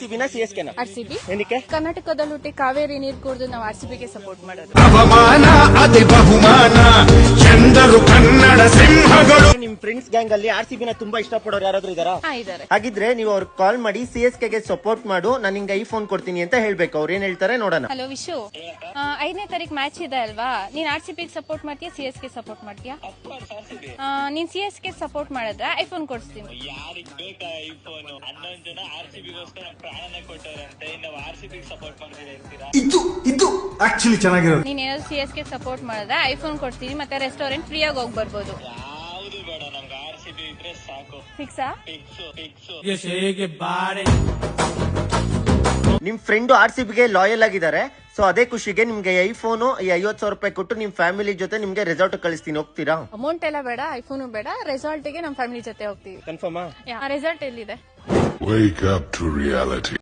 RCB-ನ CSK-ನ? RCB. ಏನಕ್ಕೆ? ಕರ್ನಾಟಕದಲ್ಲಿ ಹುಟ್ಟಿ ಕಾವೇರಿ ನೀರು ಕುಡಿದು ನಾವು RCB-ಗೆ ಸಪೋರ್ಟ್ ಮಾಡೋದು. ಅವಮಾನ ಅತಿ ಬಹುಮಾನ ಎಂದರು ಕನ್ನಡ ಸಿಂಹಗಳು. ನಿಮ್ ಫ್ರೆಂಡ್ಸ್ ಗ್ಯಾಂಗ್ ಅಲ್ಲಿ RCB-ನ ತುಂಬಾ ಇಷ್ಟಪಡೋರು ಯಾರಾದ್ರೂ ಇದಾರಾ? ಇದಾರೆ. ಹಾಗಿದ್ರೆ ನೀವು ಅವ್ರಿಗೆ ಕಾಲ್ ಮಾಡಿ CSK-ಗೆ ಸಪೋರ್ಟ್ ಮಾಡು, ನಾನು ನಿಂಗೆ ಐಫೋನ್ ಕೊಡ್ತೀನಿ ಅಂತ ಹೇಳ್ಬೇಕು. ಅವ್ರು ಏನ್ ಹೇಳ್ತಾರೆ ನೋಡೋಣ. ಹಲೋ ವಿಶು, 5ನೇ ತಾರೀಕು ಮ್ಯಾಚ್ ಇದೆ ಅಲ್ವಾ? ನೀನ್ RCB-ಗೆ ಸಪೋರ್ಟ್ ಮಾಡ್ತೀಯಾ CSK ಸಪೋರ್ಟ್ ಮಾಡ್ತೀಯಾ? ನೀನ್ CSK ಸಪೋರ್ಟ್ ಮಾಡಿದ್ರೆ ಐಫೋನ್ ಕೊಡ್ತೀನಿ. ಯಾರಿಗ್ ಬೇಕಾ ಐಫೋನ್? 11 ಜನ RCB-ಗೋಸ್ಕರ ಪ್ರಾಣನೇ ಕೊಟ್ಟವರಂತೆ, ನಾವು RCB-ಗೆ ಸಪೋರ್ಟ್ ಮಾಡ್ತೀರಾ ಇರ್ತೀರಾ? ಇದು ಆಕ್ಚುಲಿ ಚೆನ್ನಾಗಿರೋದು. ನೀನ್ ಏನಾದ್ರು CSK ಸಪೋರ್ಟ್ ಮಾಡಿದ್ರೆ ಐಫೋನ್ ಕೊಡ್ತೀನಿ, ಮತ್ತೆ ರೆಸ್ಟೋರೆಂಟ್ ಫ್ರೀ ಆಗಿ ಹೋಗಿ ಬರ್ಬೋದು. ಯಾವ್ದು ಬೇಡ, ನಮ್ಗೆ RCB ಇದ್ರೆ ಸಾಕು. ಫಿಕ್ಸಾ? ಫಿಕ್ಸ್. ನಿಮ್ ಫ್ರೆಂಡ್ RCB-ಗೆ ಲಾಯಲ್ ಆಗಿದ್ದಾರೆ. ಸೊ ಅದೇ ಖುಷಿಗೆ ನಿಮ್ಗೆ ಐಫೋನು 50,000 ರೂಪಾಯಿ ಕೊಟ್ಟು ನಿಮ್ ಫ್ಯಾಮಿಲಿ ಜೊತೆ ನಿಮ್ಗೆ ರೆಸಾರ್ಟ್ ಕಳಿಸ್ತೀನಿ, ಹೋಗ್ತೀರಾ? ಅಮೌಂಟ್ ಎಲ್ಲ ಬೇಡ, ಐಫೋನು ಬೇಡ, ರೆಸಾರ್ಟ್ ಗೆ ನಮ್ ಫ್ಯಾಮಿಲಿ ಜೊತೆ ಹೋಗ್ತೀವಿ. ಕನ್ಫರ್ಮಾ? ರೆಸಾರ್ಟ್ ಎಲ್ಲಿದೆ? Wake up to reality.